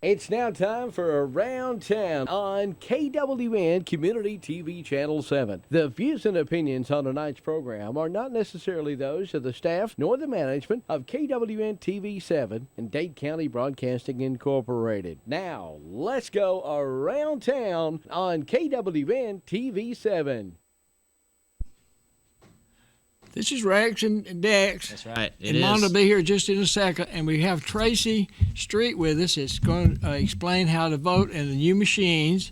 It's now time for Around Town on KWN Community TV Channel 7. The views and opinions on tonight's program are not necessarily those of the staff nor the management of KWN TV 7 and Dade County Broadcasting Incorporated. Now, let's go Around Town on KWN TV 7. This is Rex and Dex. That's right. And Mom will be here just in a second. And we have Tracy Street with us. It's going to explain how to vote in the new machines.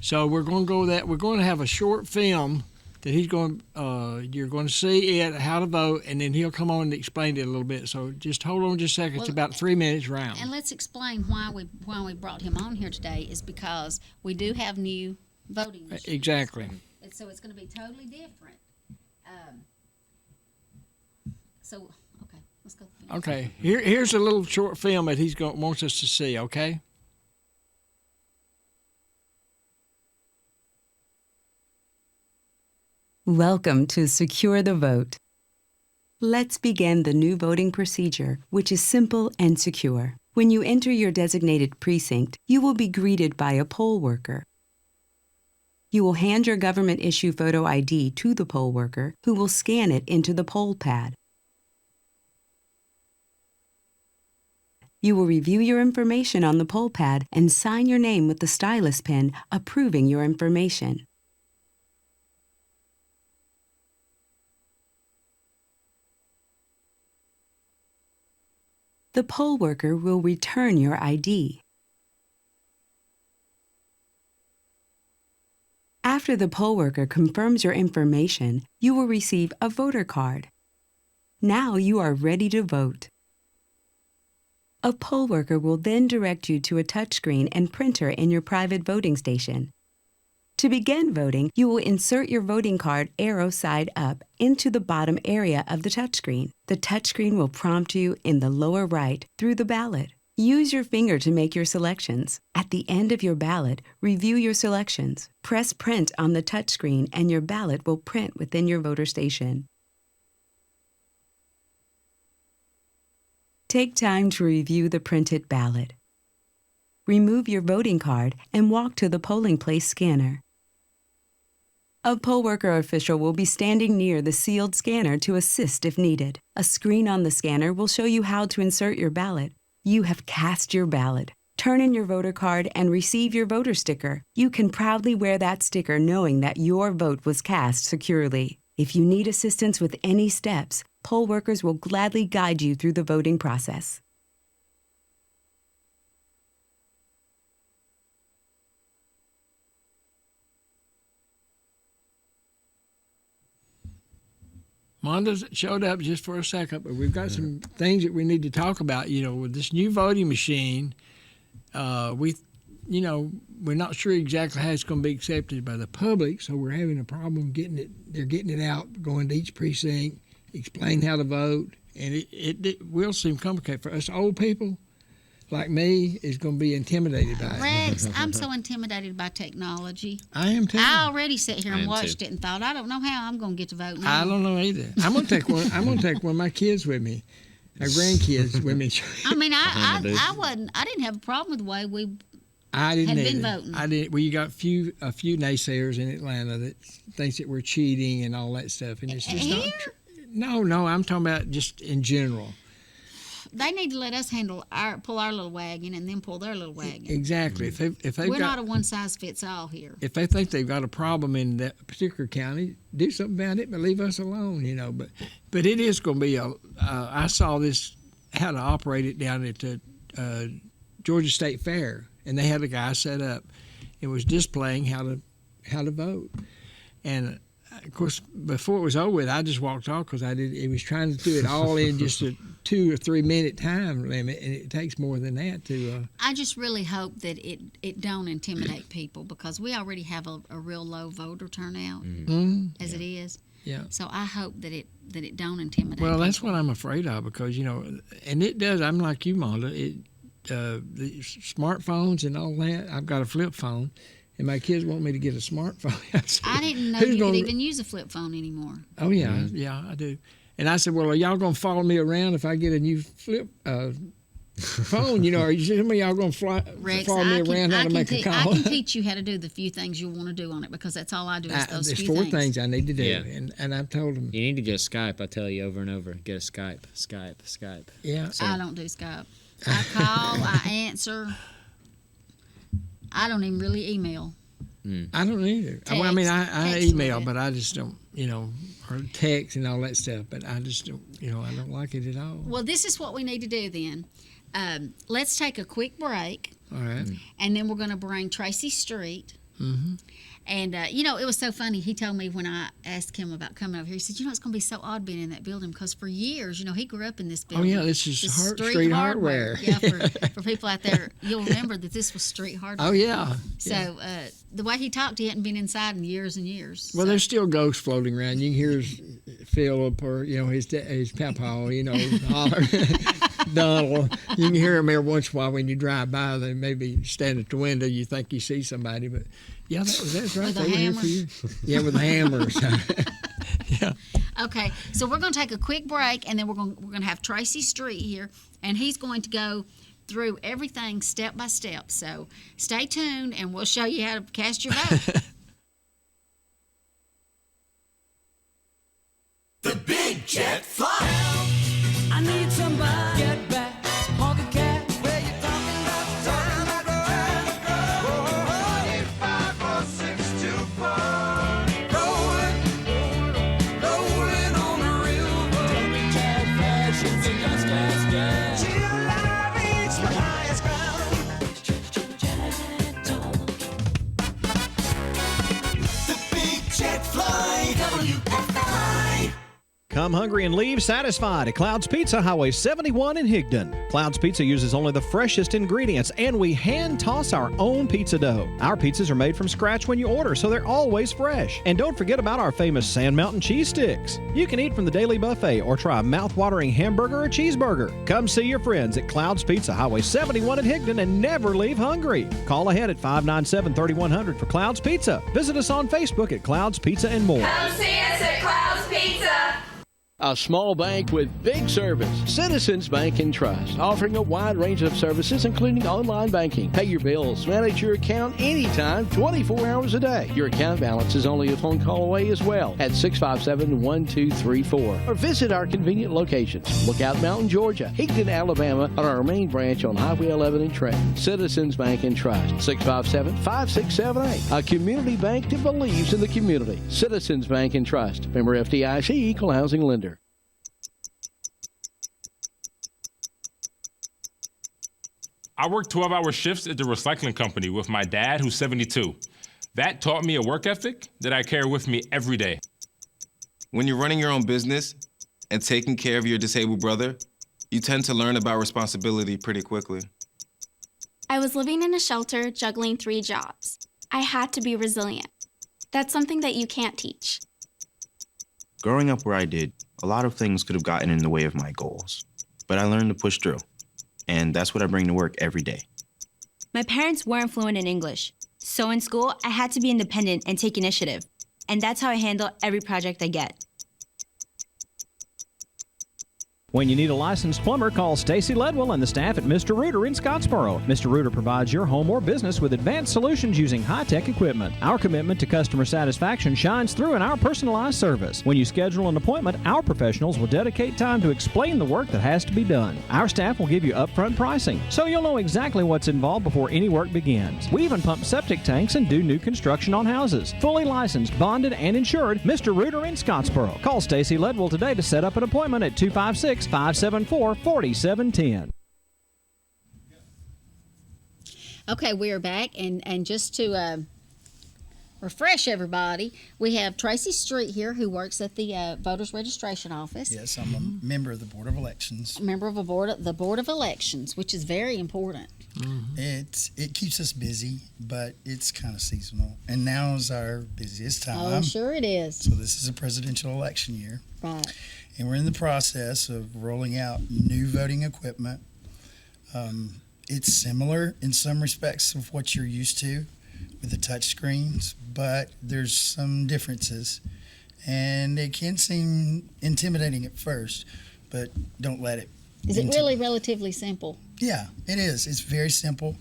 So we're going to go that. We're going to have a short film that you're going to see it, how to vote, and then he'll come on and explain it a little bit. So just hold on just a second. It's about 3 minutes round. And let's explain why we brought him on here today is because we do have new voting machines. Exactly. And so it's going to be totally different. Okay, let's go. Okay, here's a little short film that wants us to see, okay? Welcome to Secure the Vote. Let's begin the new voting procedure, which is simple and secure. When you enter your designated precinct, you will be greeted by a poll worker. You will hand your government-issue photo ID to the poll worker, who will scan it into the poll pad. You will review your information on the poll pad and sign your name with the stylus pen approving your information. The poll worker will return your ID. After the poll worker confirms your information, you will receive a voter card. Now you are ready to vote. A poll worker will then direct you to a touchscreen and printer in your private voting station. To begin voting, you will insert your voting card arrow side up into the bottom area of the touchscreen. The touchscreen will prompt you in the lower right through the ballot. Use your finger to make your selections. At the end of your ballot, review your selections. Press print on the touchscreen and your ballot will print within your voter station. Take time to review the printed ballot. Remove your voting card and walk to the polling place scanner. A poll worker official will be standing near the sealed scanner to assist if needed. A screen on the scanner will show you how to insert your ballot. You have cast your ballot. Turn in your voter card and receive your voter sticker. You can proudly wear that sticker knowing that your vote was cast securely. If you need assistance with any steps, poll workers will gladly guide you through the voting process. Monda showed up just for a second, but we've got some things that we need to talk about. With this new voting machine, we're not sure exactly how it's going to be accepted by the public, so we're having a problem getting it. They're getting it out, going to each precinct, explain how to vote, and it will seem complicated for us old people like me. Is going to be intimidated by it. Rex, I'm so intimidated by technology. I am too. I already sat here I and am watched too. it and thought, I don't know how I'm going to get to vote now. I don't know either. I'm going to take one. I'm going to take one of my kids with me, my grandkids with me. I mean, I didn't have a problem with the way we I didn't had been either. voting. I didn't. Well, you got a few naysayers in Atlanta that thinks that we're cheating and all that stuff, and it's just not Here? true. No, I'm talking about just in general. They need to let us pull our little wagon and then pull their little wagon. Exactly. If they've We're got, not a one-size-fits-all here. if they think they've got a problem in that particular county, do something about it, but leave us alone. But it is going to be I saw this how to operate it down at the Georgia State Fair, and they had a guy set up. It was displaying how to vote, and of course, before it was over with, I just walked off because it was trying to do it all in just a 2 or 3 minute time limit, and it takes more than that to. I just really hope that it don't intimidate people because we already have a real low voter turnout as it is. Yeah. So I hope that it don't intimidate. Well, that's people. what I'm afraid of because and it does. I'm like you, Monda. The smartphones and all that. I've got a flip phone. And my kids want me to get a smartphone. I didn't know you could even use a flip phone anymore. Oh, yeah, I do. And I said, well, are y'all going to follow me around if I get a new phone. You know, are you, some of y'all going to Rex, follow me around how to make a I call? can teach you how to do the few things you want to do on it because that's all I do is those There's few 4 things. things I need to do, Yeah. and I've told them. You need to just Skype. I tell you over and over. Get a Skype. Yeah. I don't do Skype. I call, I answer. I don't even really email. I don't either. Well, I mean, I Text email, with it. but I just don't, you know, or text and all that stuff. But I just don't, you know, I don't like it at all. Well, this is what we need to do then. Let's take a quick break, All right. and then we're going to bring Tracy Street. Mm-hmm. And, you know, it was so funny. He told me when I asked him about coming over here, he said, you know, it's going to be so odd being in that building because for years, you know, he grew up in this Oh, building. yeah, this is Street Hardware. Yeah, for people out there, you'll remember that this was Street Hardware. Oh, yeah. So the way he talked, he hadn't been inside in years and years. Well, so. there's still ghosts floating around. You can hear Philip or, you know, his papa, you know, holler. Donald. You can hear him every once in a while when you drive by. They maybe stand at the window. You think you see somebody, but yeah, that's right. With the They were here for you. Yeah, with the hammers. Yeah. Okay, so we're going to take a quick break, and then we're going to have Tracy Street here, and he's going to go through everything step by step. So stay tuned, and we'll show you how to cast your vote. The Big Jet Fly. I need somebody get back, honk a cat. Where you talking about the time I go? 5, 4, 6, 2, 4. Rolling on the river. Big Jet fashions and gas. Chill life reach the highest ground. The Big Jet Fly, WFI. Come hungry and leave satisfied at Cloud's Pizza, Highway 71 in Higdon. Cloud's Pizza uses only the freshest ingredients, and we hand toss our own pizza dough. Our pizzas are made from scratch when you order, so they're always fresh. And don't forget about our famous Sand Mountain cheese sticks. You can eat from the daily buffet or try a mouth-watering hamburger or cheeseburger. Come see your friends at Cloud's Pizza, Highway 71 in Higdon, and never leave hungry. Call ahead at 597-3100 for Cloud's Pizza. Visit us on Facebook at Cloud's Pizza and more. Come see us at Cloud's Pizza. A small bank with big service. Citizens Bank and Trust, offering a wide range of services, including online banking. Pay your bills, manage your account anytime, 24 hours a day. Your account balance is only a phone call away as well at 657-1234. Or visit our convenient locations. Lookout Mountain, Georgia, Higdon, Alabama, and our main branch on Highway 11 in Trenton. Citizens Bank and Trust, 657-5678. A community bank that believes in the community. Citizens Bank and Trust. Member FDIC, Equal Housing Lender. I worked 12-hour shifts at the recycling company with my dad, who's 72. That taught me a work ethic that I carry with me every day. When you're running your own business and taking care of your disabled brother, you tend to learn about responsibility pretty quickly. I was living in a shelter, juggling 3 jobs. I had to be resilient. That's something that you can't teach. Growing up where I did, a lot of things could have gotten in the way of my goals. But I learned to push through. And that's what I bring to work every day. My parents weren't fluent in English, so in school, I had to be independent and take initiative. And that's how I handle every project I get. When you need a licensed plumber, call Stacy Ledwell and the staff at Mr. Rooter in Scottsboro. Mr. Rooter provides your home or business with advanced solutions using high-tech equipment. Our commitment to customer satisfaction shines through in our personalized service. When you schedule an appointment, our professionals will dedicate time to explain the work that has to be done. Our staff will give you upfront pricing, so you'll know exactly what's involved before any work begins. We even pump septic tanks and do new construction on houses. Fully licensed, bonded, and insured, Mr. Rooter in Scottsboro. Call Stacy Ledwell today to set up an appointment at 256-574-4710. Okay, we are back, and just to refresh everybody, we have Tracy Street here who works at the Voters Registration Office. Yes, I'm a member of the Board of Elections. A member of the Board of Elections, which is very important. Mm-hmm. It keeps us busy, but it's kind of seasonal. And now is our busiest time. Oh, sure it is. So this is a presidential election year. Right. And we're in the process of rolling out new voting equipment. It's similar in some respects of what you're used to with the touch screens, but there's some differences. And it can seem intimidating at first, but don't let it. Is it really relatively simple? Yeah, it is. It's very simple.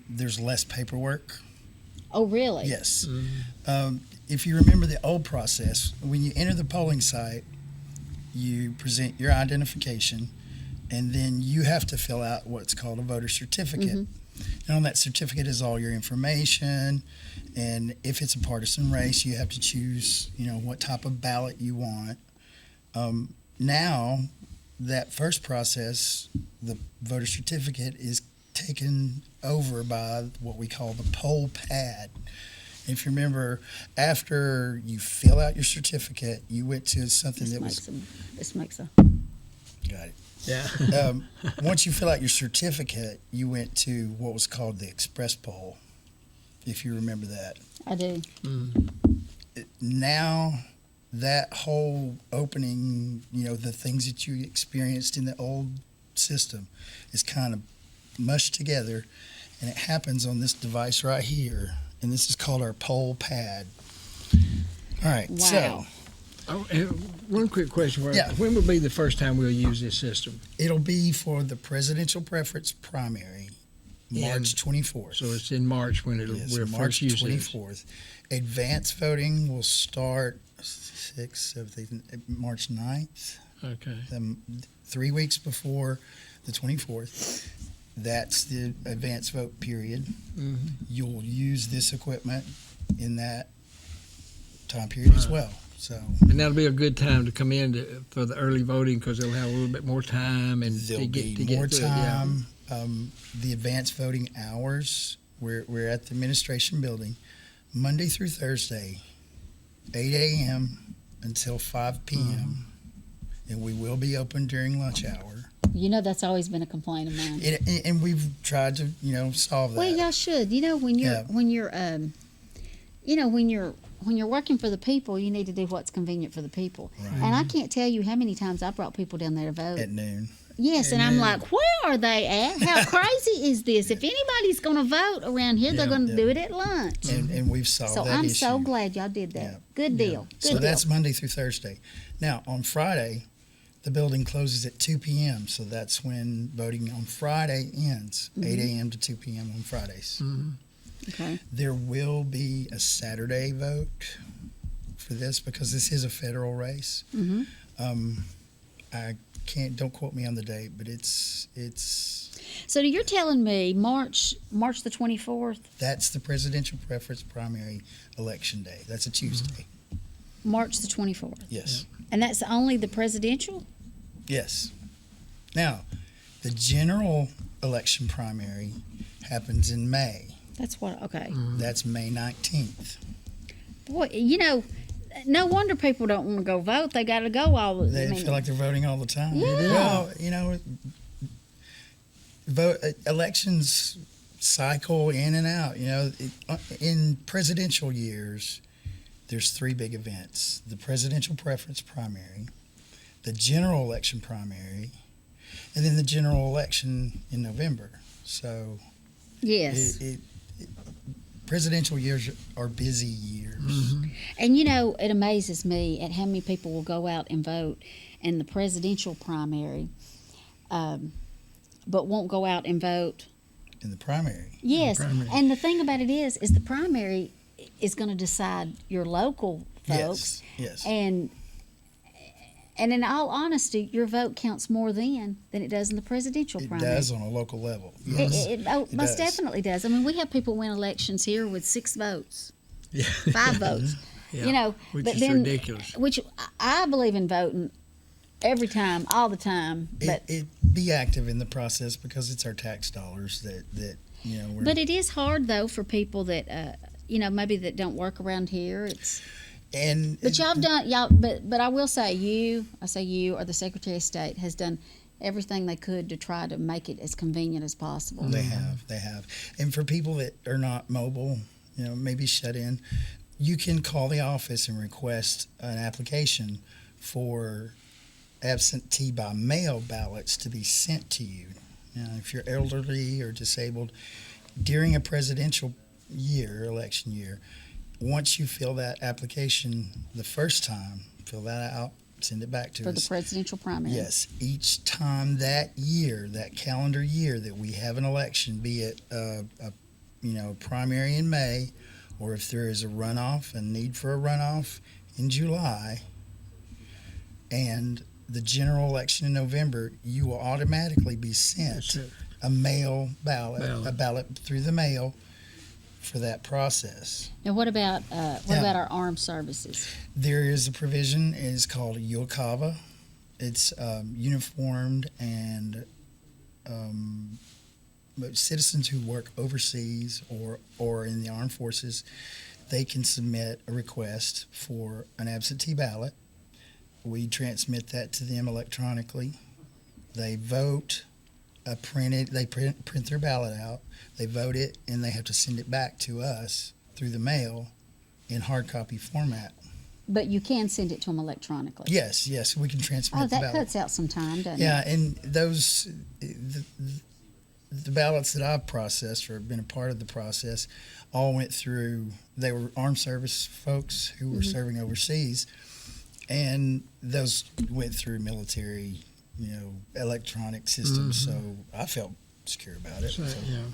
There's less paperwork. Oh, really? Yes. If you remember the old process, when you enter the polling site, you present your identification, and then you have to fill out what's called a voter certificate. And on that certificate is all your information, and if it's a partisan race, you have to choose, what type of ballot you want. Now, that first process, the voter certificate, is taken over by what we call the poll pad. If you remember, after you fill out your certificate, you went to something This makes a. Got it. Yeah. Once you fill out your certificate, you went to what was called the express poll, if you remember that. I do. Now, that whole opening, the things that you experienced in the old system is kind of mushed together, and it happens on this device right here, and this is called our poll pad. All right, Wow. One quick question. Yeah. When will be the first time we'll use this system? It'll be for the presidential preference primary, March 24th. So it's in March when we'll March first use this. 24th. Advance voting will start March 9th. Okay. 3 weeks before the 24th. That's the advance vote period. You'll use this equipment in that time period as well. So, and that'll be a good time to come in for the early voting because they'll have a little bit more time and there'll be more time. The advance voting hours, we're at the administration building Monday through Thursday, 8 a.m. until 5 p.m. And we will be open during lunch hour. That's always been a complaint of mine. And we've tried to, solve that. Well, y'all should. When you're working for the people, you need to do what's convenient for the people. Right. And I can't tell you how many times I brought people down there to vote. At noon. Yes, and I'm like, where are they at? How crazy is this? If anybody's going to vote around here, they're going to do it at lunch. And we've solved that So I'm issue. so glad y'all did that. Yeah. Good deal. Good So deal. that's Monday through Thursday. Now, on Friday, the building closes at 2 p.m., so that's when voting on Friday ends, 8 a.m. to 2 p.m. on Fridays. Okay. There will be a Saturday vote for this because this is a federal race. Don't quote me on the date, but it's. So you're telling me March the 24th? That's the presidential preference primary election day. That's a Tuesday. March the 24th. Yes. And that's only the presidential? Yes. Now, the general election primary happens in May. That's what, okay. That's May 19th. Boy, no wonder people don't want to go vote. They got to go all the They feel like they're voting all the time. Yeah. Well, elections cycle in and out. In presidential years, there's 3 big events: the presidential preference primary, the general election primary, and then the general election in November. So, yes, presidential years are busy years. And it amazes me at how many people will go out and vote in the presidential primary, but won't go out and vote in the primary. Yes, and the thing about it is the primary is going to decide your local folks. Yes. And in all honesty, your vote counts more then than it does in the presidential primary. It does on a local level. Yes. It most definitely does. I mean, we have people win elections here with 6 votes, 5 votes. Which but is then, ridiculous. Which I believe in voting every time, all the time. But be active in the process because it's our tax dollars that But it is hard though for people that maybe that don't work around here. But y'all done but I will say you or the Secretary of State has done everything they could to try to make it as convenient as possible. They have. And for people that are not mobile, maybe shut in, you can call the office and request an application for absentee by mail ballots to be sent to you. If you're elderly or disabled, during a presidential election year, once you fill that application the first time, fill that out, send it back to For us. the presidential primary. Yes, each time that year, that calendar year that we have an election, be it a primary in May, or if there is a runoff, a need for a runoff in July, and the general election in November, you will automatically be sent a mail ballot, a ballot through the mail for that process. Now, what about our armed services? There is a provision. It is called UOCAVA. It's uniformed and but citizens who work overseas or in the armed forces, they can submit a request for an absentee ballot. We transmit that to them electronically. They vote. They print their ballot out. They vote it, and they have to send it back to us through the mail in hard copy format. But you can send it to them electronically. Yes, we can transmit the that ballot. cuts out some time, doesn't it? Yeah, and those the ballots that I've processed or have been a part of the process all went through. They were armed service folks who were serving overseas, and those went through military, electronic systems. So I felt secure about it.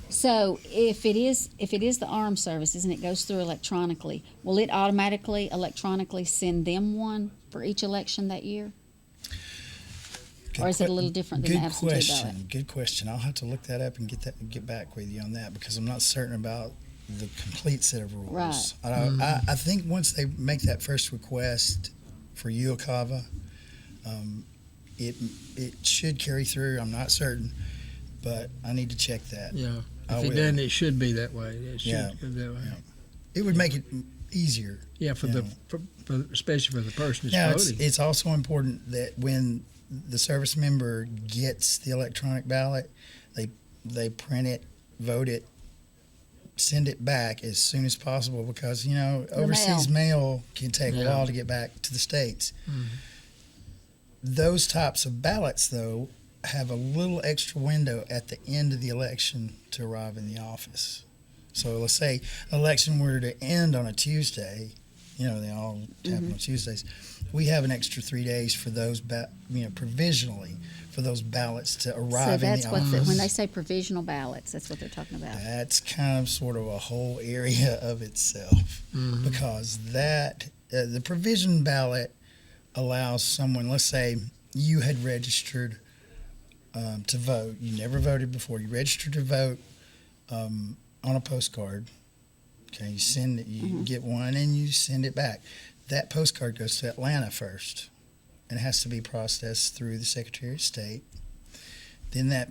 So if it is the armed services and it goes through electronically, will it automatically electronically send them one for each election that year? Or is it a little different than the absentee ballot? Good question. I'll have to look that up and get back with you on that, because I'm not certain about the complete set of rules. Right. I think once they make that first request for UOCAVA, it should carry through. I'm not certain, but I need to check that. Yeah. If it doesn't, it should be that way. It should go that way. Yeah. It would make it easier. Yeah, for especially for the person Now, that's voting. it's also important that when the service member gets the electronic ballot, they print it, vote it, send it back as soon as possible, because overseas mail can take a while to get back to the States. Those types of ballots, though, have a little extra window at the end of the election to arrive in the office. So let's say election were to end on a Tuesday, they all happen on Tuesdays. We have an extra 3 days for those, provisionally, for those ballots to arrive in the office. When they say provisional ballots, that's what they're talking about. That's kind of sort of a whole area of itself, because the provision ballot allows someone, let's say you had registered to vote. You never voted before. You registered to vote on a postcard. Okay, you send it. You get one and you send it back. That postcard goes to Atlanta first, and has to be processed through the Secretary of State. Then that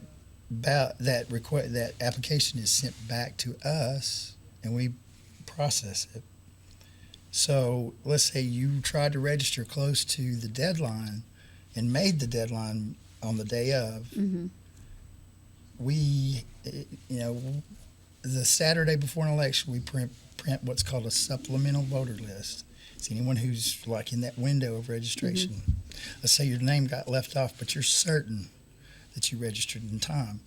application is sent back to us, and we process it. So let's say you tried to register close to the deadline, and made the deadline on the day of. We, the Saturday before an election, we print what's called a supplemental voter list. It's anyone who's like in that window of registration. Let's say your name got left off, but you're certain that you registered in time.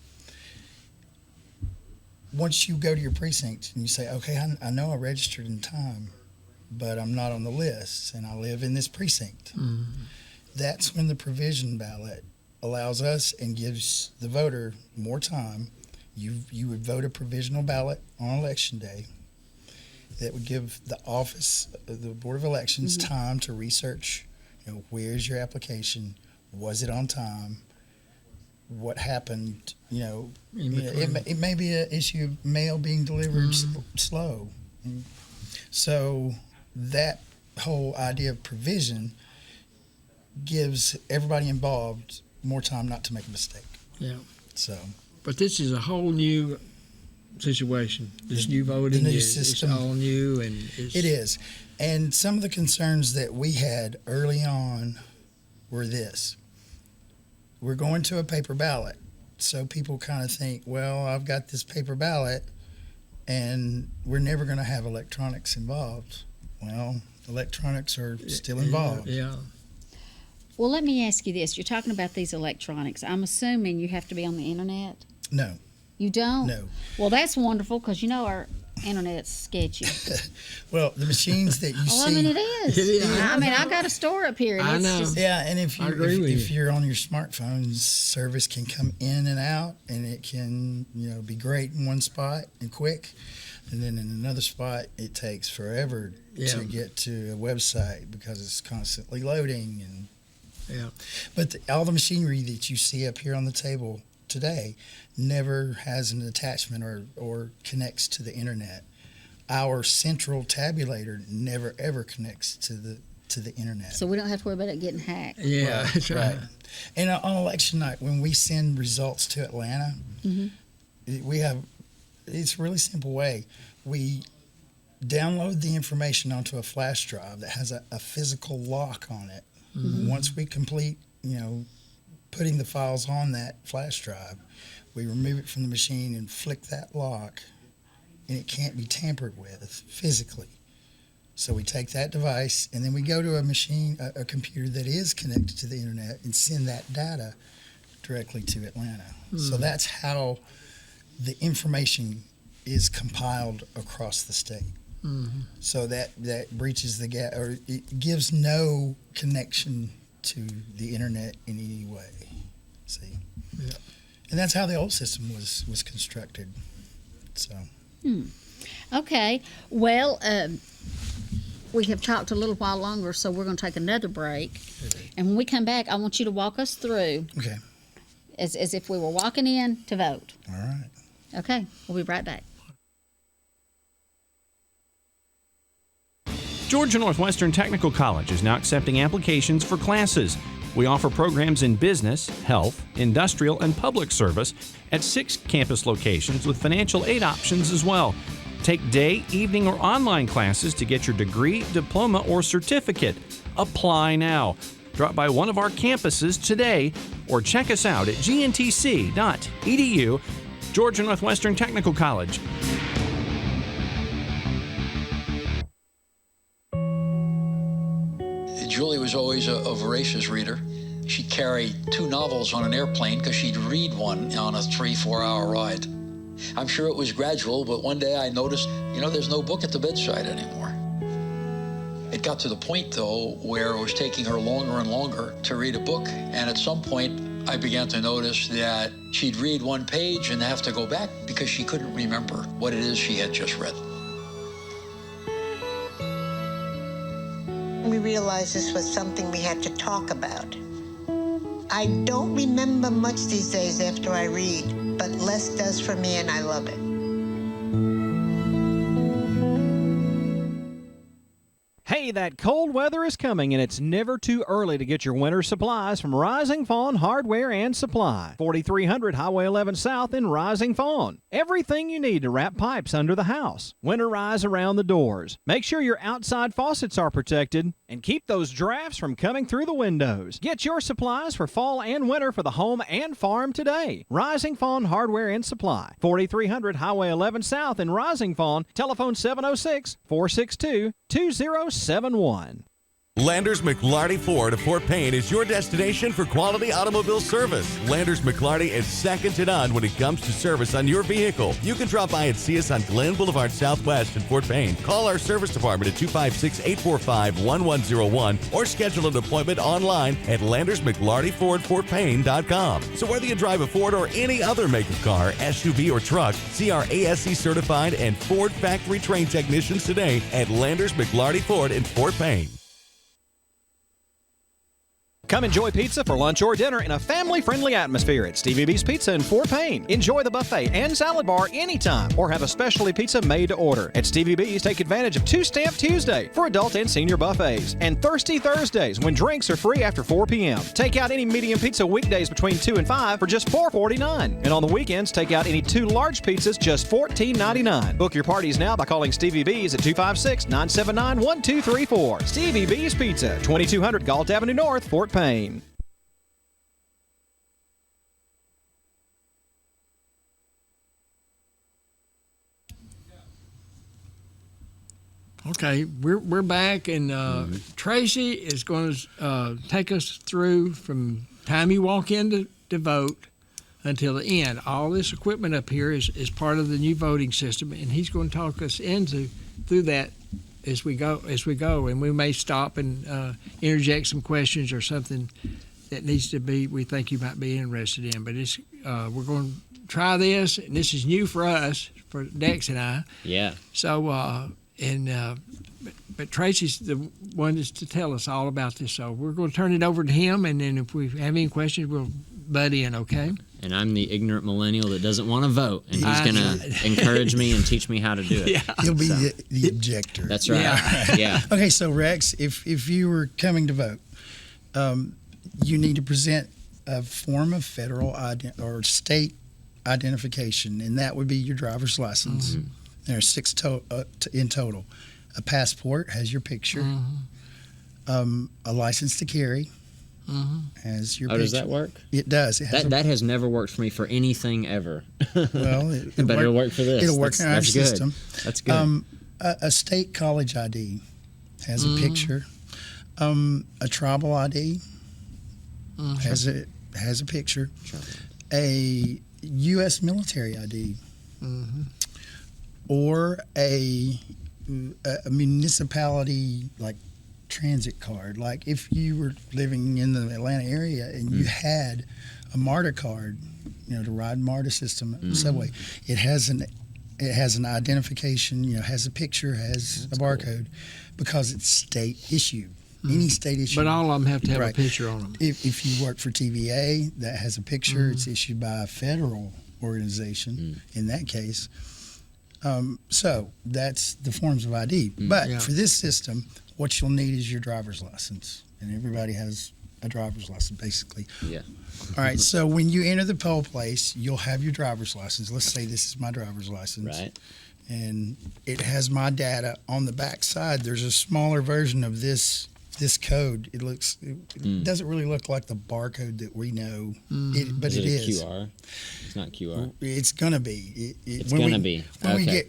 Once you go to your precinct and you say, okay, I know I registered in time, but I'm not on the list, and I live in this precinct. That's when the provision ballot allows us and gives the voter more time. You would vote a provisional ballot on election day. That would give the office, the Board of Elections, time to research, where's your application? Was it on time? What happened? It may be an issue of mail being delivered slow. So that whole idea of provision gives everybody involved more time not to make a mistake. Yeah. So. But this is a whole new situation. This new voting, the new system. It's all new, and it is. And some of the concerns that we had early on were this: we're going to a paper ballot, so people kind of think, well, I've got this paper ballot, and we're never going to have electronics involved. Well, electronics are still involved. Yeah. Well, let me ask you this: you're talking about these electronics. I'm assuming you have to be on the internet. No. You don't? No. Well, that's wonderful, because our internet's sketchy. Well, the machines that you Well, see. I mean, it is. It is. I mean, I got a store up here. And I it's know. Just, Yeah, and if I agree with if you. you're on your smartphone, service can come in and out, and it can be great in one spot and quick, and then in another spot it takes forever to get to a website because it's constantly loading. And but all the machinery that you see up here on the table today never has an attachment or connects to the internet. Our central tabulator never ever connects to the internet. so we don't have to worry about it getting hacked. Yeah, that's right. And on election night, when we send results to Atlanta, it's a really simple way. We download the information onto a flash drive that has a physical lock on it. Once we complete, putting the files on that flash drive, we remove it from the machine and flick that lock, and it can't be tampered with physically. So we take that device, and then we go to a machine, a computer that is connected to the internet, and send that data directly to Atlanta. So that's how the information is compiled across the state. So that breaches the gap, or it gives no connection to the internet in any way. See, and that's how the old system was constructed. So, Okay. Well, we have talked a little while longer, so we're going to take another break. And when we come back, I want you to walk us through okay, as if we were walking in to vote. all right. Okay. We'll be right back. Georgia Northwestern Technical College is now accepting applications for classes. We offer programs in business, health, industrial, and public service at 6 campus locations with financial aid options as well. Take day, evening, or online classes to get your degree, diploma, or certificate. Apply now. Drop by one of our campuses today or check us out at gntc.edu. Georgia Northwestern Technical College. Julie was always a voracious reader. She carried 2 novels on an airplane because she'd read one on a 3-4 hour ride. I'm sure it was gradual, but one day I noticed, there's no book at the bedside anymore. It got to the point, though, where it was taking her longer and longer to read a book. And at some point, I began to notice that she'd read one page and have to go back because she couldn't remember what it is she had just read. We realized this was something we had to talk about. I don't remember much these days after I read, but less does for me, and I love it. Hey, that cold weather is coming, and it's never too early to get your winter supplies from Rising Fawn Hardware and Supply, 4300 Highway 11 South in Rising Fawn. Everything you need to wrap pipes under the house, winterize around the doors, make sure your outside faucets are protected, and keep those drafts from coming through the windows. Get your supplies for fall and winter for the home and farm today. Rising Fawn Hardware and Supply, 4300 Highway 11 South in Rising Fawn. Telephone 706-462-2071. Landers McLarty Ford of Fort Payne is your destination for quality automobile service. Landers McLarty is second to none when it comes to service on your vehicle. You can drop by and see us on Glen Boulevard Southwest in Fort Payne. Call our service department at 256-845-1101 or schedule an appointment online at LandersMcLartyFordFortPayne.com. So whether you drive a Ford or any other make of car, SUV, or truck, see our ASE certified and Ford factory trained technicians today at Landers McLarty Ford in Fort Payne. Come enjoy pizza for lunch or dinner in a family-friendly atmosphere at Stevie B's Pizza in Fort Payne. Enjoy the buffet and salad bar anytime or have a specialty pizza made to order. At Stevie B's, take advantage of 2 Stamp Tuesday for adult and senior buffets and Thirsty Thursdays when drinks are free after 4 p.m. Take out any medium pizza weekdays between 2 and 5 for just $4.49. And on the weekends, take out any 2 large pizzas just $14.99. Book your parties now by calling Stevie B's at 256-979-1234. Stevie B's Pizza, 2200 Galt Avenue North, Fort Payne. Okay, we're back, and Tracy is going to take us through from time you walk in to vote until the end. All this equipment up here is part of the new voting system, and he's going to talk us through that as we go. And we may stop and interject some questions or something that needs to be, we think you might be interested in. But it's we're going to try this, and this is new for us, for Dex and I. Yeah. So, but Tracy's the one that's to tell us all about this. So we're going to turn it over to him, and then if we have any questions, we'll butt in, okay? And I'm the ignorant millennial that doesn't want to vote, and he's going to encourage me and teach me how to do it. Yeah. He'll be the objector. That's right. Yeah. Okay, so Rex, if you were coming to vote, you need to present a form of federal or state identification, and that would be your driver's license. Mm-hmm. There are 6 in total. A passport has your picture. Mm-hmm. A license to carry has your picture. Does that work? It does. It has that has never worked for me for anything ever. Well, it'll work for this. It'll work in our system. That's good. A state college ID has a picture. A tribal ID has a picture. A U.S. military ID, or a municipality like transit card. Like if you were living in the Atlanta area and you had a MARTA card, to ride MARTA system subway, it has an identification. Has a picture, has a barcode, because it's state issued. Any state issue. But all of them have to have a picture on them. If you work for TVA, that has a picture. It's issued by a federal organization in that case. So that's the forms of ID. But for this system, what you'll need is your driver's license. And everybody has a driver's license, basically. Yeah. All right, so when you enter the poll place, you'll have your driver's license. Let's say this is my driver's license. Right. And it has my data. On the back side, there's a smaller version of this code. It doesn't really look like the barcode that we know, but it is. QR? It's not QR. It's gonna be. It's gonna be.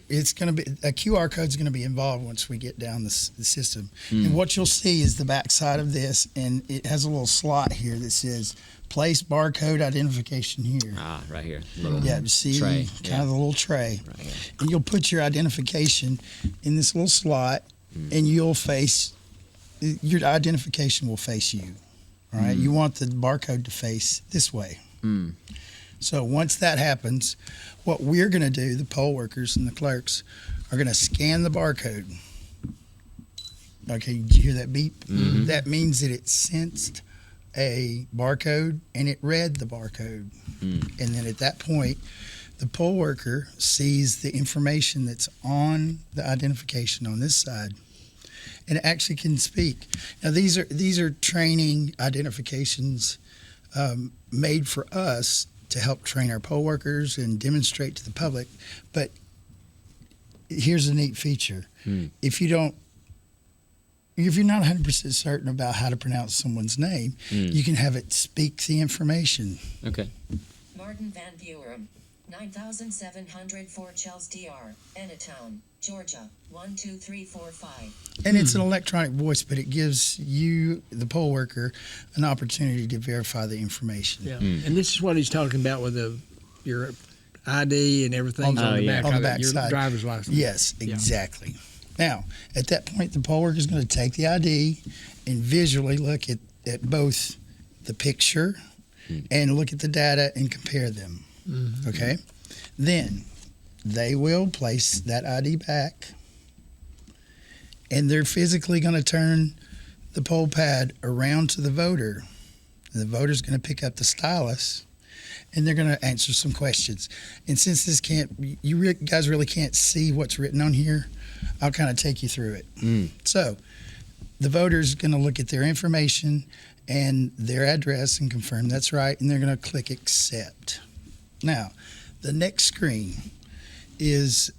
It's gonna be. A QR code is gonna be involved once we get down the system. And what you'll see is the back side of this, and it has a little slot here that says "Place barcode identification here." Ah, right here. See, tray. Kind of the little tray, right here. And you'll put your identification in this little slot, and you'll face. Your identification will face you, all right? You want the barcode to face this way. So once that happens, what we're going to do, the poll workers and the clerks, are going to scan the barcode. Okay, did you hear that beep? That means that it sensed a barcode and it read the barcode. And then at that point, the poll worker sees the information that's on the identification on this side, and it actually can speak. Now these are training identifications made for us to help train our poll workers and demonstrate to the public. But here's a neat feature: if you're not 100% certain about how to pronounce someone's name, you can have it speak the information. Okay. Martin Van Buren, 9704 Chelsea DR, Annatown, Georgia, 12345. And it's an electronic voice, but it gives you, the poll worker, an opportunity to verify the information. Yeah. And this is what he's talking about with your ID and everything on the back on the of back it, your side. driver's license. Yes, exactly. Now, at that point, the poll worker is going to take the ID and visually look at both the picture and look at the data and compare them. Okay? Then they will place that ID back, and they're physically going to turn the poll pad around to the voter. And the voter's going to pick up the stylus, and they're going to answer some questions. And since this you guys really can't see what's written on here, I'll kind of take you through it. So the voter's going to look at their information and their address and confirm that's right, and they're going to click accept. Now, the next screen is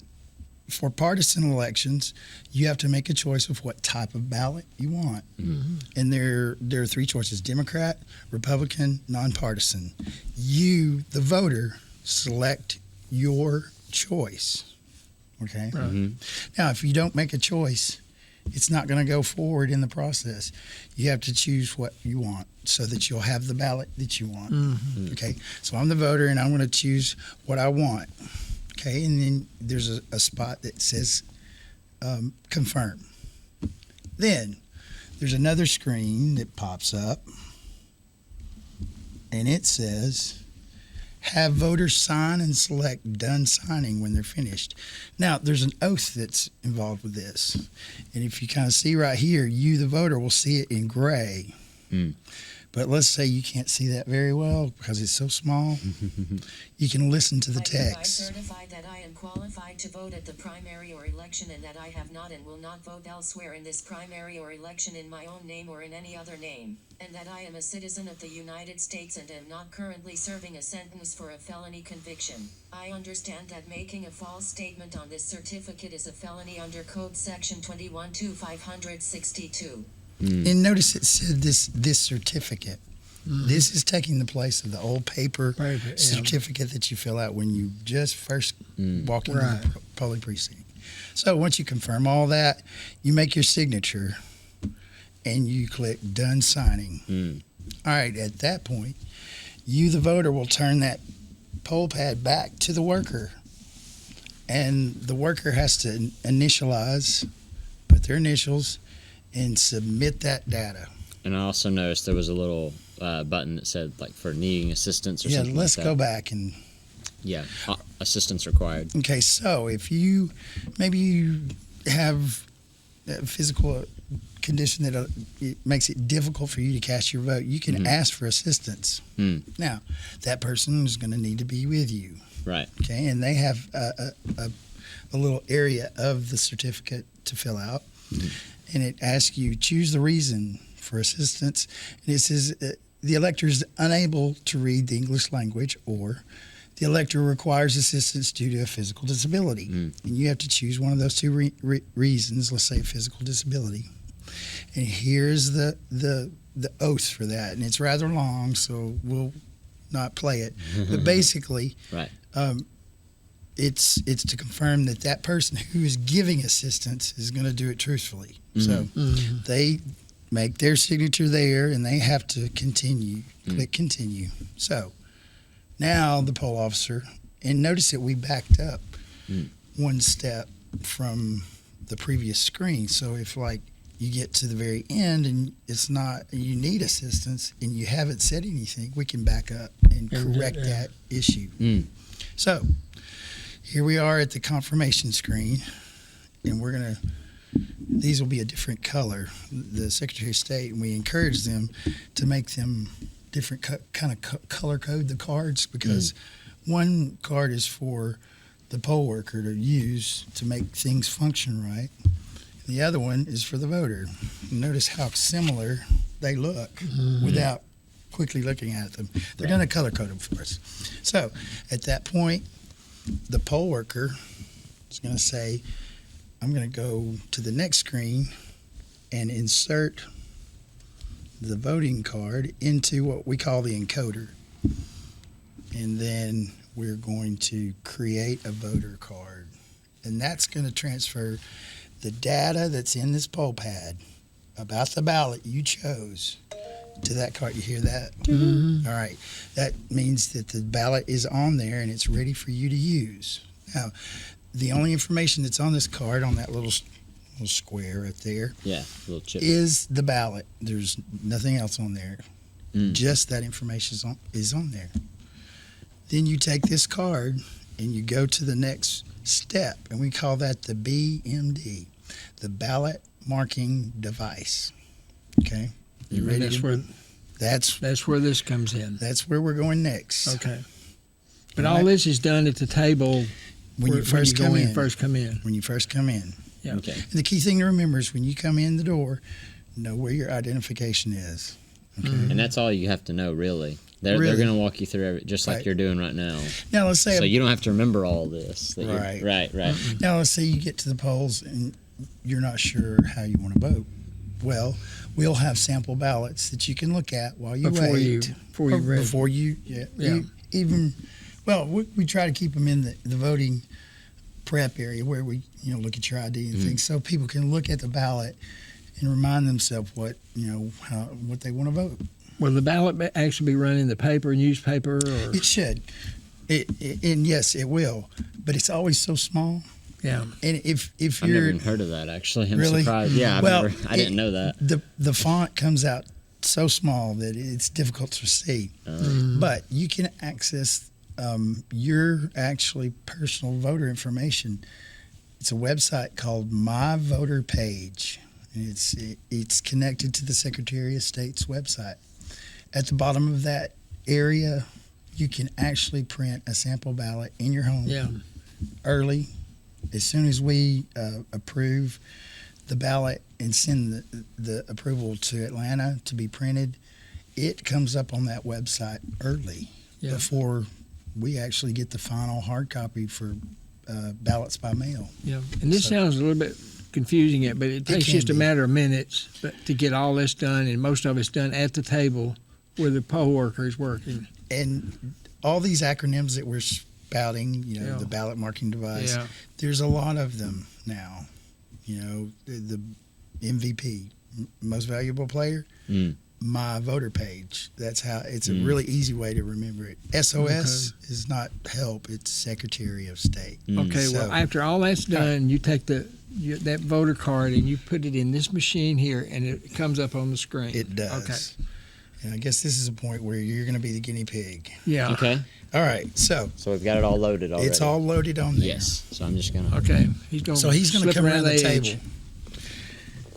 for partisan elections. You have to make a choice of what type of ballot you want. And there are 3 choices: Democrat, Republican, nonpartisan. You, the voter, select your choice. Okay? Now, if you don't make a choice, it's not going to go forward in the process. You have to choose what you want so that you'll have the ballot that you want. Mm-hmm. Okay, so I'm the voter and I'm going to choose what I want. Okay, and then there's a spot that says confirm. Then there's another screen that pops up and it says have voters sign and select done signing when they're finished. Now, there's an oath that's involved with this. And if you kind of see right here, you, the voter, will see it in gray. But let's say you can't see that very well because it's so small. You can listen to the text. I certify that I am qualified to vote at the primary or election and that I have not and will not vote elsewhere in this primary or election in my own name or in any other name, and that I am a citizen of the United States and am not currently serving a sentence for a felony conviction. I understand that making a false statement on this certificate is a felony under Code Section 21-562. And notice it said this certificate. This is taking the place of the old paper certificate that you fill out when you just first walk into the polling precinct. So once you confirm all that, you make your signature and you click done signing. All right, at that point, you, the voter, will turn that poll pad back to the worker. And the worker has to initialize, put their initials, and submit that data. And I also noticed there was a little button that said, like, for needing assistance or something like that. Let's go back and... Yeah, assistance required. Okay, so if you have a physical condition that it makes it difficult for you to cast your vote, you can ask for assistance. Now, that person is going to need to be with you. Right. Okay, and they have a little area of the certificate to fill out. And it asks you, choose the reason for assistance. And it says the elector is unable to read the English language, or the elector requires assistance due to a physical disability. And you have to choose one of those two reasons, let's say physical disability. And here's the oath for that. And it's rather long, so we'll not play it. But basically, it's to confirm that person who is giving assistance is going to do it truthfully. So they make their signature there, and they have to continue. Click continue. So now the poll officer, and notice that we backed up one step from the previous screen. So if like you get to the very end and it's not, you need assistance and you haven't said anything, we can back up and correct that issue. So here we are at the confirmation screen, and we're going to, these will be a different color. The Secretary of State, and we encourage them to make them different kind of color code the cards, because one card is for the poll worker to use to make things function right. The other one is for the voter. Notice how similar they look without quickly looking at them. They're going to color code them for us. So at that point, the poll worker is going to say, I'm going to go to the next screen and insert the voting card into what we call the encoder. And then we're going to create a voter card. And that's going to transfer the data that's in this poll pad about the ballot you chose to that card. You hear that? All right. That means that the ballot is on there and it's ready for you to use. Now, the only information that's on this card, on that little square right there, little chip, is the ballot. There's nothing else on there. Just that information is on there. Then you take this card and you go to the next step, and we call that the BMD, the ballot marking device. Okay? You ready? That's where this comes in. That's where we're going next. Okay. But all this is done at the table when you first come in. When you first come in. Yeah. Okay. And the key thing to remember is when you come in the door, know where your identification is. Okay. And that's all you have to know, really. They're going to walk you through just like you're doing right now. Now let's say so you don't have to remember all this. Right. Now let's say you get to the polls and you're not sure how you want to vote. Well, we'll have sample ballots that you can look at while you wait. We try to keep them in the voting prep area where we look at your ID and things, so people can look at the ballot and remind themselves what they want to vote. Will the ballot actually be run in the paper, newspaper, or It should. And yes, it will, but it's always so small. Yeah. And if I've you're never even heard of that, actually. I'm really surprised. Yeah, I didn't know that. The font comes out so small that it's difficult to see. But you can access your actually personal voter information. It's a website called My Voter Page. It's connected to the Secretary of State's website. At the bottom of that area, you can actually print a sample ballot in your home early. As soon as we approve the ballot and send the approval to Atlanta to be printed, it comes up on that website early before we actually get the final hard copy for ballots by mail. Yeah, and this sounds a little bit confusing, but it takes just a matter of minutes to get all this done, and most of it's done at the table where the poll worker is working. And all these acronyms that we're spouting, the ballot marking device, there's a lot of them now. The MVP, most valuable player, My Voter Page. That's how it's a really easy way to remember it. SOS is not help, it's Secretary of State. Okay, well, after all that's done, you take that voter card and you put it in this machine here, and it comes up on the screen. It does. Okay. And I guess this is a point where you're going to be the guinea pig. Yeah. Okay. All right, so we've got it all loaded already. It's all loaded on there. Yes. So I'm just gonna. Okay. He's going to come around the edge. table.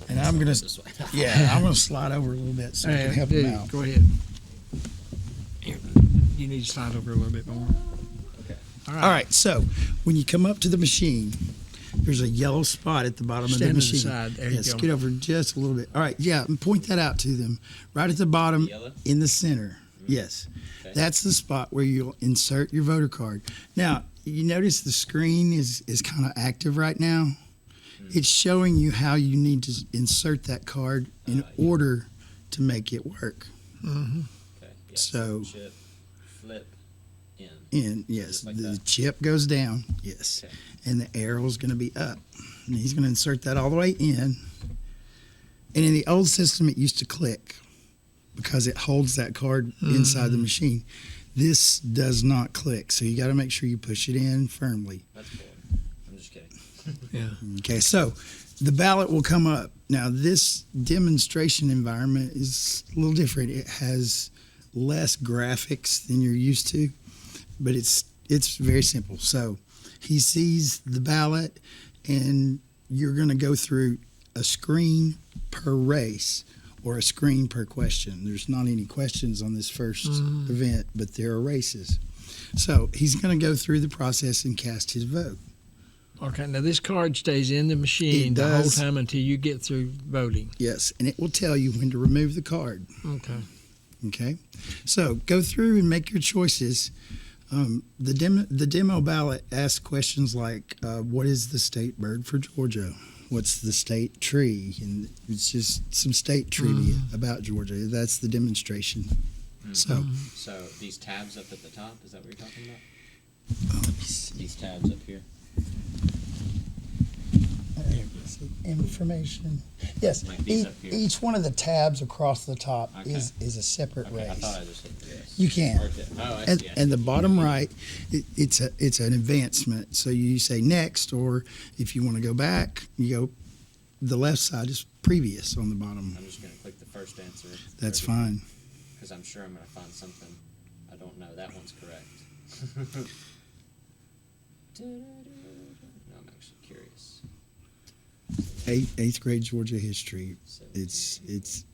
And I'm going to, I'm going to slide over a little bit so I can help him out. Go ahead. Here, you need to slide over a little bit more. Okay. All right. So when you come up to the machine, there's a yellow spot at the bottom of the Stand to the machine. side. There you go. Get over just a little bit. All right. Yeah. And point that out to them. Right at the bottom in the center. Yes. Okay. That's the spot where you'll insert your voter card. Now, you notice the screen is kind of active right now. It's showing you how you need to insert that card in order to make it work. Okay. Yeah, so chip, flip, yes, like the that. chip goes down, yes, and the arrow's going to be up. And he's going to insert that all the way in. And in the old system, it used to click because it holds that card inside the machine. This does not click, so you got to make sure you push it in firmly. That's cool. I'm just kidding. Yeah. Okay, so the ballot will come up. Now, this demonstration environment is a little different. It has less graphics than you're used to, but it's very simple. So he sees the ballot, and you're going to go through a screen per race or a screen per question. There's not any questions on this first event, but there are races. So he's going to go through the process and cast his vote. Okay, now this card stays in the machine the whole time until you get through voting. Yes, and it will tell you when to remove the card. Okay. Okay, so go through and make your choices. The demo ballot asks questions like, what is the state bird for Georgia? What's the state tree? And it's just some state trivia about Georgia. That's the demonstration. So these tabs up at the top, is that what you're talking about? let me see. These tabs up here. Information. Yes, Like these up here. each one of the tabs across the top Okay. is a separate Okay, race. I thought I just hit this. You can. Oh, I And, see. and the bottom right, it's an advancement. So you say next, or if you want to go back, you go. The left side is previous on the bottom. I'm just going to click the first answer. That's fine. Because I'm sure I'm going to find something I don't know. That one's correct. No, I'm actually curious. Eighth grade Georgia history. It's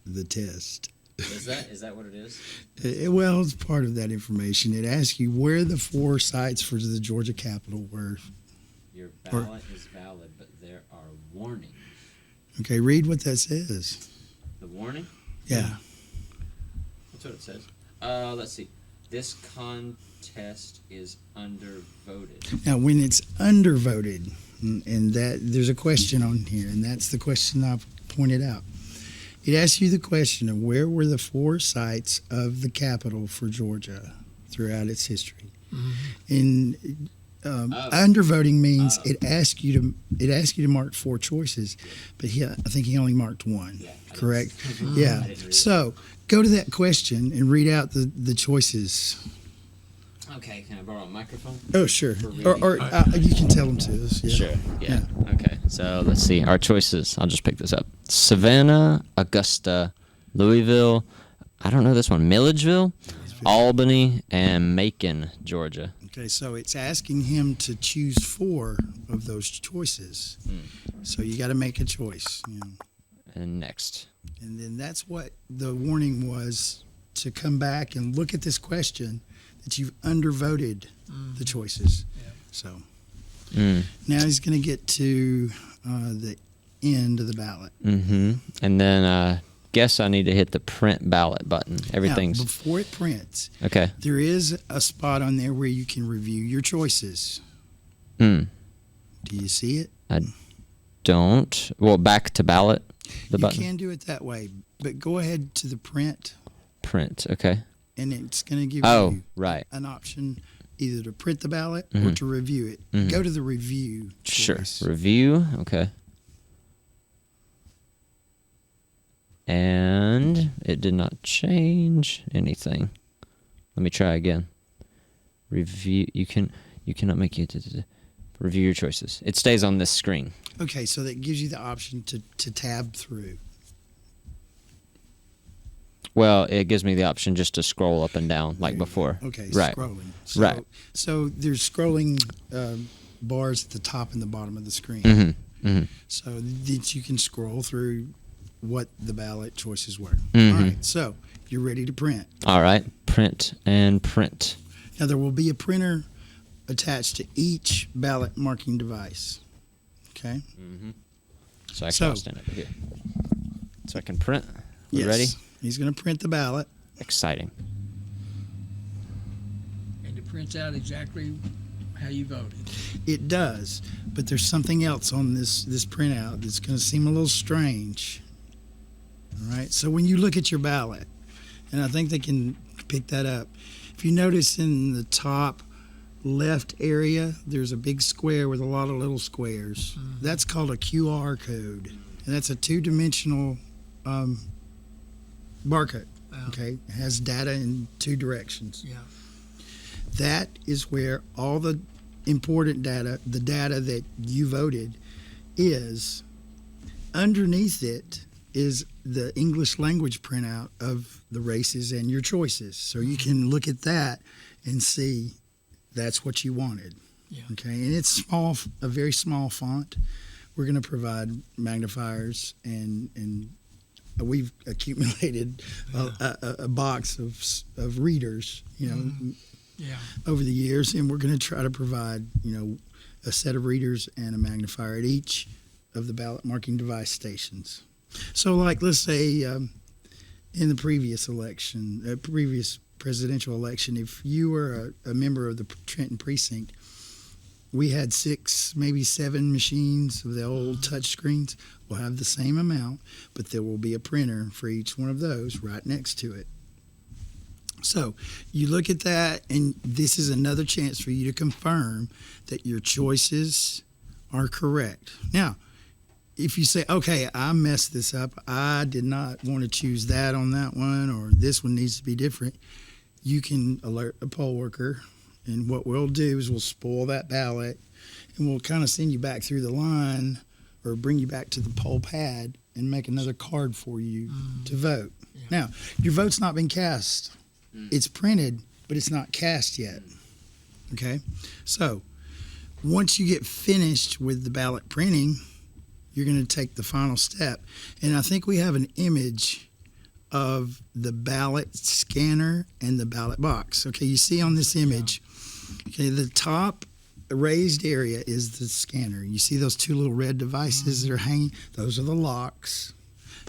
the test. Is that what it is? Well, it's part of that information. It asks you where the 4 sites for the Georgia Capitol were. Your ballot is valid, but there are warnings. Okay, read what that says. The warning? Yeah. That's what it says. Let's see. This contest is undervoted. Now, when it's undervoted, and that there's a question on here, and that's the question I've pointed out. It asks you the question of where were the 4 sites of the Capitol for Georgia throughout its history. And Undervoting means it asks you to mark 4 choices, but I think he only marked 1. Correct? Yeah. So go to that question and read out the choices. Okay, can I borrow a microphone? Oh, sure. Or you can tell them to us. Yeah. Sure. Yeah. Okay. So let's see our choices. I'll just pick this up: Savannah, Augusta, Louisville. I don't know this one. Milledgeville, Albany, and Macon, Georgia. Okay, so it's asking him to choose 4 of those choices. So you got to make a choice. You know. And next. And then that's what the warning was, to come back and look at this question that you've undervoted the choices. Yeah. So now he's going to get to the end of the ballot. Mm-hmm. And then guess I need to hit the print ballot button. Everything's now, before it prints. Okay. There is a spot on there where you can review your choices. Do you see it? I don't. Well, back to ballot. The button. You can do it that way, but go ahead to the print. Print. Okay. And it's going to give you right. an option either to print the ballot or to review it. Go to the review choice. Sure. Review. Okay. And it did not change anything. Let me try again. Review. You cannot make it. Review your choices. It stays on this screen. Okay, so that gives you the option to tab through. Well, it gives me the option just to scroll up and down like before. Okay, right. Scrolling. So, right. So there's scrolling bars at the top and the bottom of the screen. So that you can scroll through what the ballot choices were. All right, so you're ready to print. All right, print and print. Now there will be a printer attached to each ballot marking device. Okay. So actually, I'll stand over here so I can print. We ready? He's going to print the ballot. Exciting. And it prints out exactly how you voted. It does, but there's something else on this printout that's going to seem a little strange. All right. So when you look at your ballot, and I think they can pick that up, if you notice in the top left area, there's a big square with a lot of little squares. That's called a QR code, and that's a 2-dimensional barcode. Okay, it has data in 2 directions. Yeah. That is where all the important data, the data that you voted, is. Underneath it is the English language printout of the races and your choices. So you can look at that and see that's what you wanted. Yeah. Okay, and it's small, a very small font. We're going to provide magnifiers, and we've accumulated a box of readers, over the years, and we're going to try to provide, a set of readers and a magnifier at each of the ballot marking device stations. So, like, let's say in the previous election, previous presidential election, if you were a member of the Trenton precinct, we had 6, maybe 7 machines of the old touch screens. We'll have the same amount, but there will be a printer for each one of those right next to it. So you look at that, and this is another chance for you to confirm that your choices are correct. Now, if you say, okay, I messed this up, I did not want to choose that on that one, or this one needs to be different, you can alert a poll worker, and what we'll do is we'll spoil that ballot, and we'll kind of send you back through the line or bring you back to the poll pad and make another card for you to vote. Yeah. Now, your vote's not been cast. It's printed, but it's not cast yet. Okay? So, once you get finished with the ballot printing, you're going to take the final step. And I think we have an image of the ballot scanner and the ballot box. Okay, you see on this image, okay, the top raised area is the scanner. You see those 2 little red devices that are hanging? Those are the locks.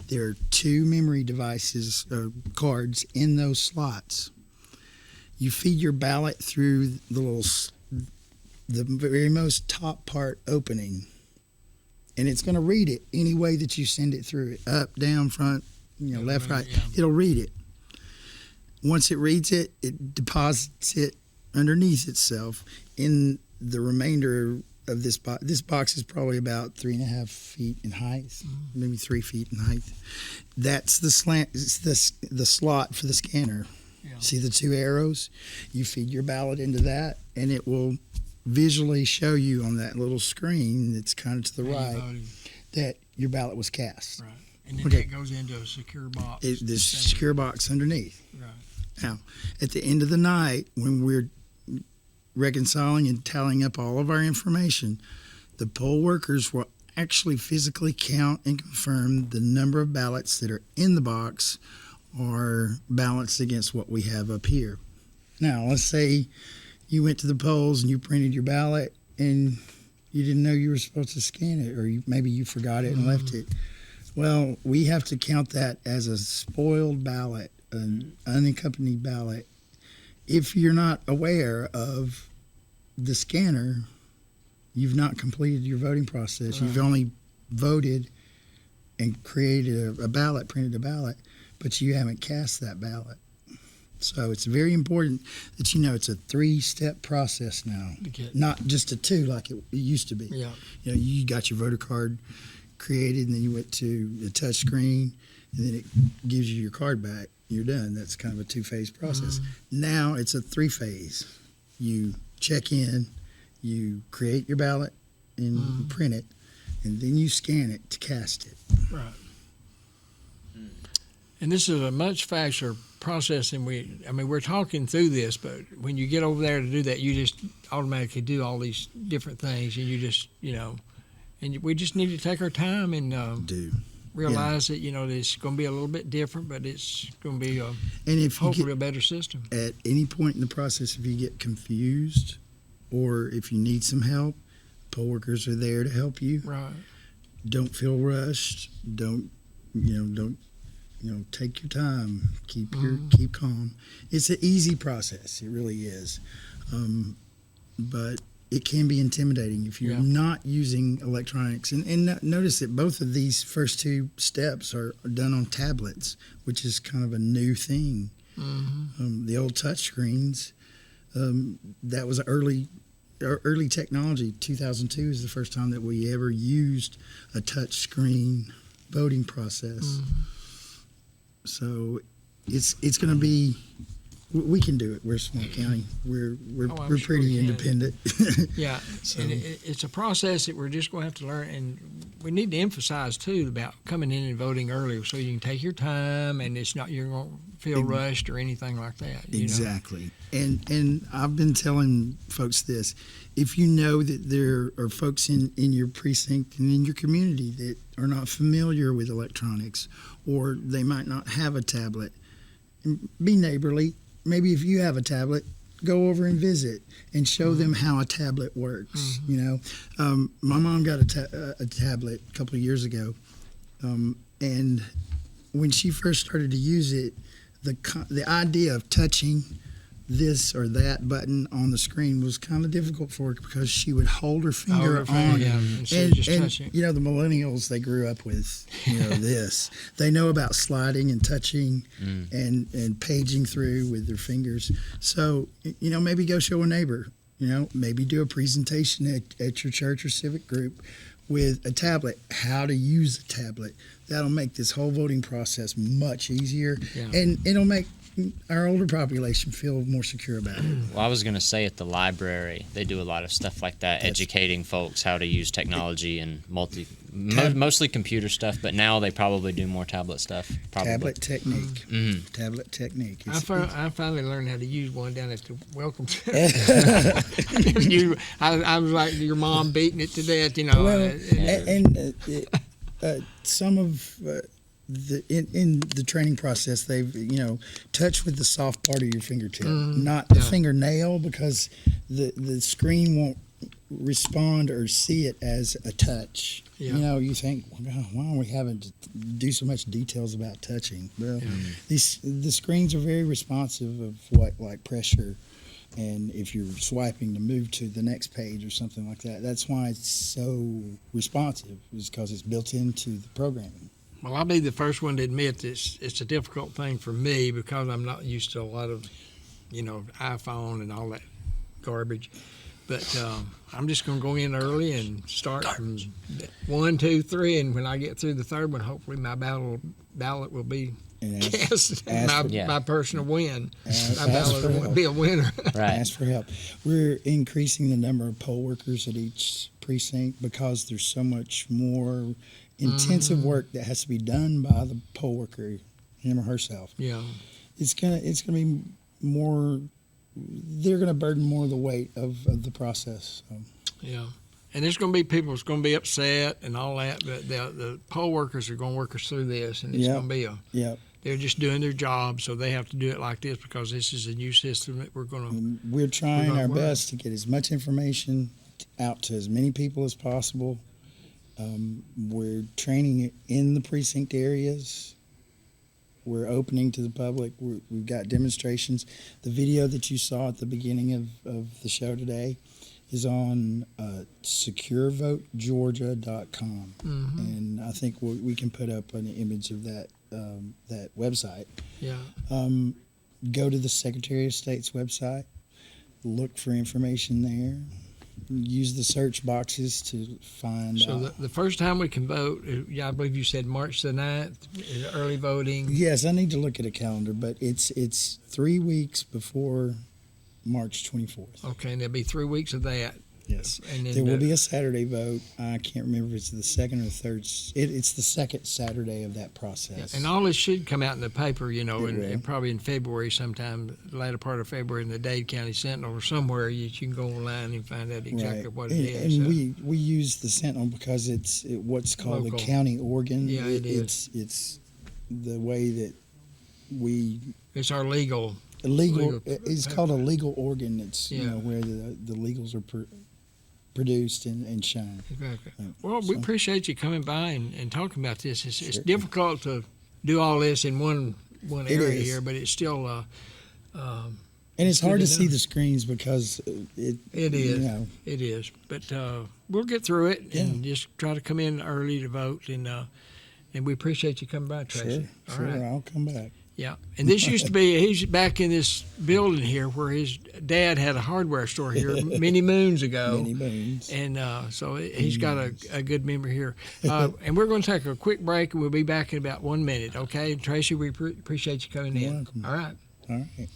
There are 2 memory devices or cards in those slots. You feed your ballot through the very most top part opening, and it's going to read it any way that you send it through it, up, down, front, left, right. Yeah. It'll read it. Once it reads it, it deposits it underneath itself in the remainder of this box is probably about 3.5 feet in height, maybe 3 feet in height. That's the slant. It's the slot for the scanner. Yeah. See the two arrows? You feed your ballot into that, and it will visually show you on that little screen that's kind of to the right that your ballot was cast. Right. And then that goes into a secure box. There's a secure box underneath. Right. Now, at the end of the night, when we're reconciling and tallying up all of our information, the poll workers will actually physically count and confirm the number of ballots that are in the box are balanced against what we have up here. Now, let's say you went to the polls and you printed your ballot and you didn't know you were supposed to scan it, or maybe you forgot it and left it. Well, we have to count that as a spoiled ballot, an unaccompanied ballot. If you're not aware of the scanner, you've not completed your voting process. Right. You've only voted and created a ballot, printed a ballot, but you haven't cast that ballot. So it's very important that you know it's a 3-step process now, not just a 2 like it used to be. Yeah. You know, you got your voter card created, and then you went to the touch screen, and then it gives you your card back. You're done. That's kind of a 2-phase process. Now it's a 3-phase. You check in, you create your ballot and print it, and then you scan it to cast it. Right. And this is a much faster process than we're talking through this, but when you get over there to do that, you just automatically do all these different things, and you just, and we just need to take our time and realize that, that it's going to be a little bit different, but it's going to be hopefully a better system. At any point in the process, if you get confused or if you need some help, poll workers are there to help you. Right. Don't feel rushed. Don't take your time. Keep calm. It's an easy process. It really is. But it can be intimidating if you're not using electronics. And notice that both of these first 2 steps are done on tablets, which is kind of a new thing. The old touch screens, that was early technology. 2002 is the first time that we ever used a touch screen voting process. So it's going to be, we can do it. We're a small county. We're pretty independent. Yeah, so. And it's a process that we're just going to have to learn, and we need to emphasize too about coming in and voting early, so you can take your time, and you're going to feel rushed or anything like that. Exactly. And I've been telling folks this: if you know that there are folks in your precinct and in your community that are not familiar with electronics, or they might not have a tablet, be neighborly. Maybe if you have a tablet, go over and visit and show them how a tablet works. My mom got a tablet a couple of years ago, and when she first started to use it, the idea of touching this or that button on the screen was kind of difficult for her because she would hold her finger on it. And the millennials, they grew up with this. They know about sliding and touching and paging through with their fingers. So maybe go show a neighbor. Maybe do a presentation at your church or civic group with a tablet, how to use a tablet. That'll make this whole voting process much easier, and it'll make our older population feel more secure about it. Well, I was going to say at the library, they do a lot of stuff like that, educating folks how to use technology and mostly computer stuff, but now they probably do more tablet stuff. Tablet technique. Tablet technique. I finally learned how to use one down at the Welcome Center. I was like your mom beating it to death, Well, some of... in the training process, they've touch with the soft part of your fingertip, not the fingernail, because the screen won't respond or see it as a touch. You think, well, why are we having to do so much details about touching? Well, the screens are very responsive of like pressure, and if you're swiping to move to the next page or something like that. That's why it's so responsive, is because it's built into the programming. Well, I'll be the first one to admit this. It's a difficult thing for me because I'm not used to a lot of, iPhone and all that garbage. But I'm just going to go in early and start from 1, 2, 3, and when I get through the third one, hopefully my ballot will be cast. My personal win. My ballot will be a winner. Ask for help. We're increasing the number of poll workers at each precinct because there's so much more intensive work that has to be done by the poll worker, him or herself. Yeah, it's gonna be more. They're going to burden more of the weight of the process. So. Yeah. And there's going to be people that's going to be upset and all that, but the poll workers are going to work us through this, and it's going to be they're just doing their job, so they have to do it like this because this is a new system that we're trying our best to get as much information out to as many people as possible. We're training it in the precinct areas. We're opening to the public. We've got demonstrations. The video that you saw at the beginning of the show today is on securevotegeorgia.com. Mm-hmm. And I think we can put up an image of that website. Yeah. Go to the Secretary of State's website, look for information there. Use the search boxes to find out. So the first time we can vote, I believe you said March the 9th, early voting. Yes, I need to look at a calendar, but it's 3 weeks before March 24th. Okay, and there'll be 3 weeks of that. Yes. And then there will be a Saturday vote. I can't remember if it's the second or third. It's the second Saturday of that process. Yeah, and all this should come out in the paper, and probably in February sometime, the later part of February in the Dade County Sentinel or somewhere. You can go online and find out exactly what it is. And we use the Sentinel because it's what's called local. The county organ. Yeah, it is. It's the way that we... It's our legal... It's called a legal organ. It's where the legals are produced and shown. Exactly. Well, we appreciate you coming by and talking about this. It's difficult to do all this in one area here, but it's still. And it's hard to see the screens because it is. It is, but we'll get through it and just try to come in early to vote, and we appreciate you coming by, Tracy. Sure, I'll come back. Yeah, and this used to be, he's back in this building here where his dad had a hardware store here many moons ago. Many moons. And so he's got a good memory here. And we're going to take a quick break, and we'll be back in about 1 minute, okay? Tracy, we appreciate you coming in. Welcome. All right. All right.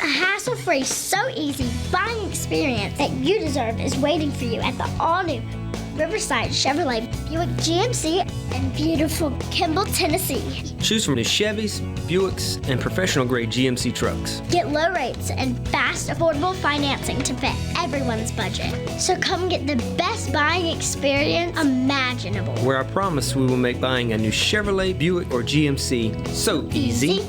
A hassle-free, so easy buying experience that you deserve is waiting for you at the all-new Riverside Chevrolet Buick GMC in beautiful Kimball, Tennessee. Choose from the Chevys, Buicks, and professional-grade GMC trucks. Get low rates and fast, affordable financing to fit everyone's budget. So come get the best buying experience imaginable. Where I promise we will make buying a new Chevrolet, Buick, or GMC so easy.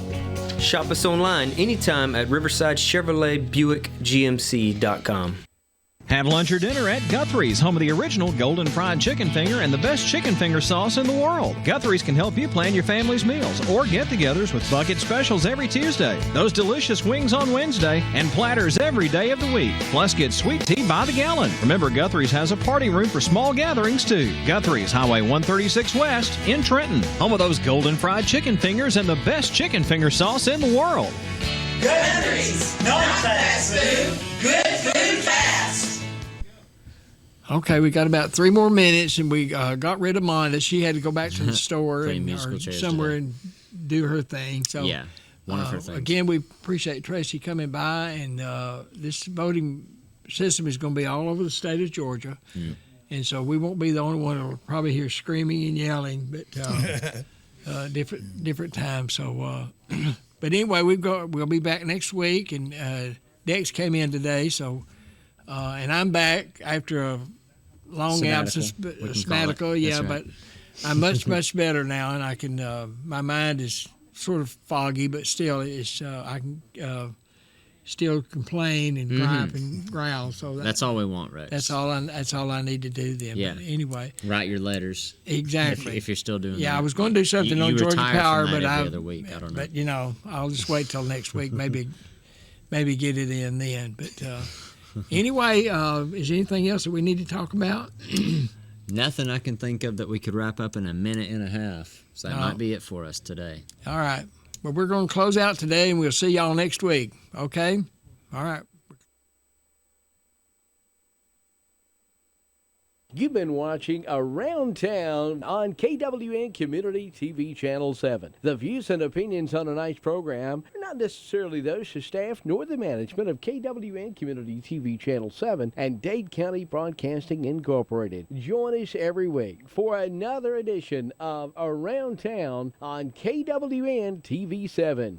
Shop us online anytime at RiversideChevroletBuickGMC.com. Have lunch or dinner at Guthrie's, home of the original Golden Fried Chicken Finger and the best chicken finger sauce in the world. Guthrie's can help you plan your family's meals or get-togethers with bucket specials every Tuesday, those delicious wings on Wednesday, and platters every day of the week. Plus, get sweet tea by the gallon. Remember, Guthrie's has a party room for small gatherings, too. Guthrie's, Highway 136 West in Trenton, home of those Golden Fried Chicken Fingers and the best chicken finger sauce in the world. Guthrie's, not fast food, good food fast. Okay, we got about 3 more minutes, and we got rid of Monda. She had to go back to the store or somewhere and do her thing. So yeah, one of her things. Again, we appreciate Tracy coming by, and this voting system is going to be all over the state of Georgia, and so we won't be the only one who'll probably hear screaming and yelling, but different times. So, but anyway, we'll be back next week, and Dex came in today, so and I'm back after a long absence, sabbatical, right. But I'm much better now, and I can. My mind is sort of foggy, but still, it's I can still complain and gripe and growl. So that's all we want, Rex. That's all I need to do then. Yeah. But anyway, write your letters. Exactly. If you're still doing that. Yeah, I was going to do something on Georgia Power, but every other week. I don't know. But I'll just wait till next week. Maybe get it in then. But. Anyway, is there anything else that we need to talk about? Nothing I can think of that we could wrap up in a minute and a half. So that might be it for us today. All right. But we're going to close out today, and we'll see y'all next week. Okay? All right. You've been watching Around Town on KWN Community TV Channel 7. The views and opinions on tonight's program are not necessarily those of staff nor the management of KWN Community TV Channel 7 and Dade County Broadcasting Incorporated. Join us every week for another edition of Around Town on KWN TV 7.